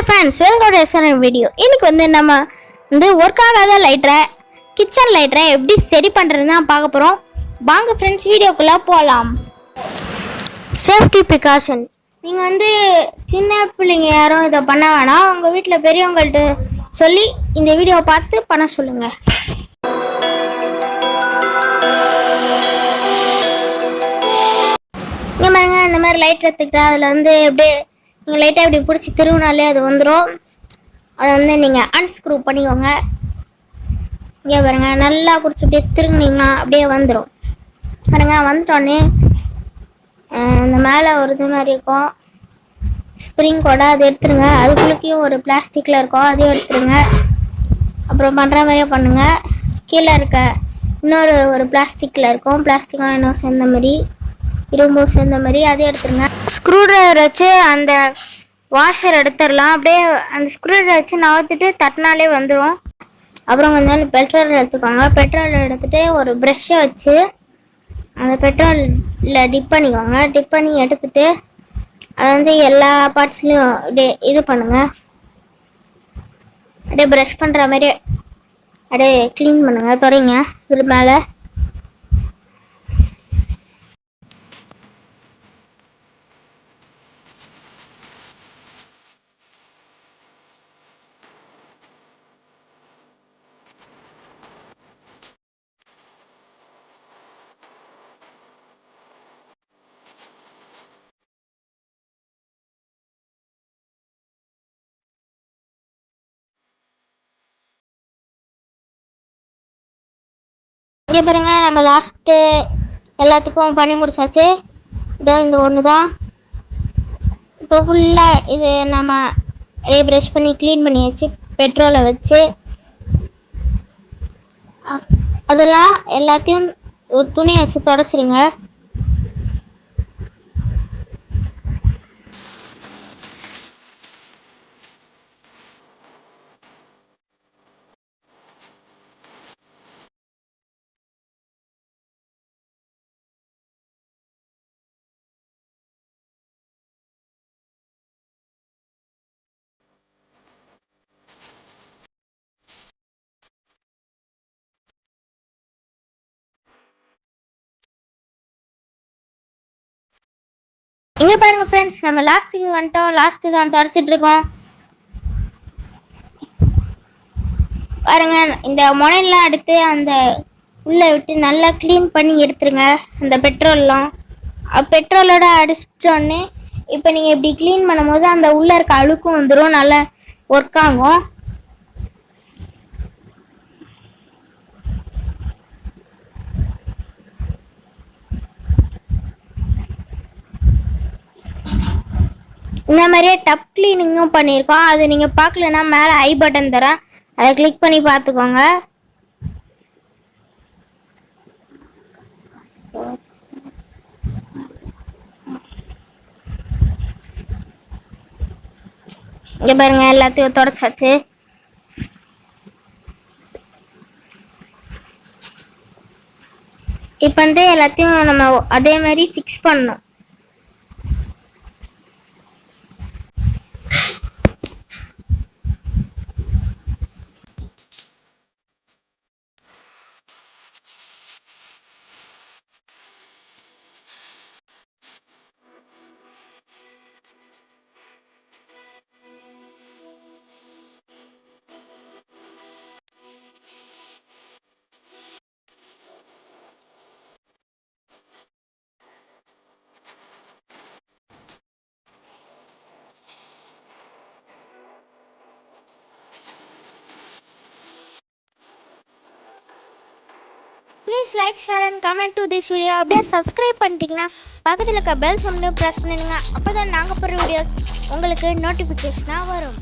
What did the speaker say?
Hi friends, welcome to SRN video. இன்னைக்கு நம்ம work ஆகாத லைட்டரை, கிச்சன் லைட்டரை எப்படி சரி பண்ணுறதுன்னு தான் பார்க்க போகிறோம். வாங்க ஃப்ரெண்ட்ஸ், வீடியோக்குள்ளே போகலாம். Safety precaution. நீங்கள் சின்ன பிள்ளைங்க யாரும் இதை பண்ண வேணாம். உங்கள் வீட்டில் பெரியவங்கள்ட்ட சொல்லி இந்த வீடியோவை பார்த்து பண்ண சொல்லுங்கள். இங்கே பாருங்க, இந்த மாதிரி லைட் எடுத்துக்கிட்டா அதில் எப்படியே நீங்கள் லைட்டாக இப்படி பிடிச்சி திருவினாலே அது வந்துடும். அதை நீங்கள் அன்ஸ்க்ரூ பண்ணிக்கோங்க. இங்கே பாருங்க, நல்லா பிடிச்சி அப்படியே திருங்கினீங்கன்னா அப்படியே வந்துடும். பாருங்க, வந்துட்டோன்னே இந்த மேலே ஒரு இது மாதிரி இருக்கும் ஸ்ப்ரிங் கூட, அதை எடுத்துருங்க. அதுக்குள்ளேயும் ஒரு பிளாஸ்டிக்கில் இருக்கும், அதையும் எடுத்துருங்க. அப்புறம் பண்ணுற மாதிரியே பண்ணுங்கள். கீழே இருக்க ஒரு பிளாஸ்டிக்கில் இருக்கும், பிளாஸ்டிக்காக இன்னும் சேர்ந்த மாதிரி இரும்பு சேர்ந்த மாதிரி அதையும் எடுத்துருங்க. ஸ்க்ரூ ட்ரைவர் வச்சு அந்த வாஷர் எடுத்துடலாம். அப்படியே அந்த ஸ்க்ரூ ட்ரைவர் வச்சு நகர்த்திட்டு தட்டினாலே வந்துடும். அப்புறம் கொஞ்சம் பெட்ரோல் எடுத்துக்கோங்க. பெட்ரோல் எடுத்துகிட்டு ஒரு ப்ரெஷ்ஷை வச்சு அந்த பெட்ரோலில் டிப் பண்ணிக்கோங்க. டிப் பண்ணி எடுத்துகிட்டு அதை எல்லா பார்ட்ஸ்லையும் அப்படியே இது பண்ணுங்கள். அப்படியே ப்ரஷ் பண்ணுற மாதிரி அப்படியே க்ளீன் பண்ணுங்கள். தொடங்க இது மேலே. இங்கே பாருங்க, நம்ம லாஸ்ட்டு எல்லாத்துக்கும் பண்ணி முடிச்சாச்சு. இதோ இந்த ஒன்று தான். இப்போ ஃபுல்லாக இது நம்ம அப்படியே ப்ரஷ் பண்ணி க்ளீன் பண்ணியாச்சு பெட்ரோலை வச்சு. அதெல்லாம் எல்லாத்தையும் ஒரு துணி வச்சு தொடச்சிருங்க. இங்கே பாருங்க ஃப்ரெண்ட்ஸ், நம்ம லாஸ்ட்டுக்கு வந்துட்டோம். லாஸ்ட்டு தான் தொடச்சிட்டு இருக்கோம். பாருங்க, இந்த முனையெல்லாம் எடுத்து அந்த உள்ளே விட்டு நல்லா க்ளீன் பண்ணி எடுத்துருங்க. அந்த பெட்ரோல்லாம் பெட்ரோலோட அடிச்சிட்டோன்னே இப்போ நீங்கள் இப்படி க்ளீன் பண்ணும்போது அந்த உள்ளே இருக்க அழுக்கும் வந்துடும், நல்லா ஒர்க் ஆகும். இந்த மாதிரியே டப் கிளீனிங்கும் பண்ணியிருக்கோம். அது நீங்கள் பார்க்கலன்னா மேலே ஐ பட்டன் தரேன், அதை கிளிக் பண்ணி பார்த்துக்கோங்க. இங்கே பாருங்க, எல்லாத்தையும் தொடச்சாச்சு. இப்போ எல்லாத்தையும் நம்ம அதே மாதிரி ஃபிக்ஸ் பண்ணணும். Please like, share and comment to this video. அப்படியே சப்ஸ்கிரைப் பண்ணிட்டீங்கன்னா பக்கத்தில் இருக்க பெல் சிம்பலை ப்ரெஸ் பண்ணிடுங்க. அப்போ தான் நாங்கள் போடுற வீடியோஸ் உங்களுக்கு நோட்டிஃபிகேஷனாக வரும்.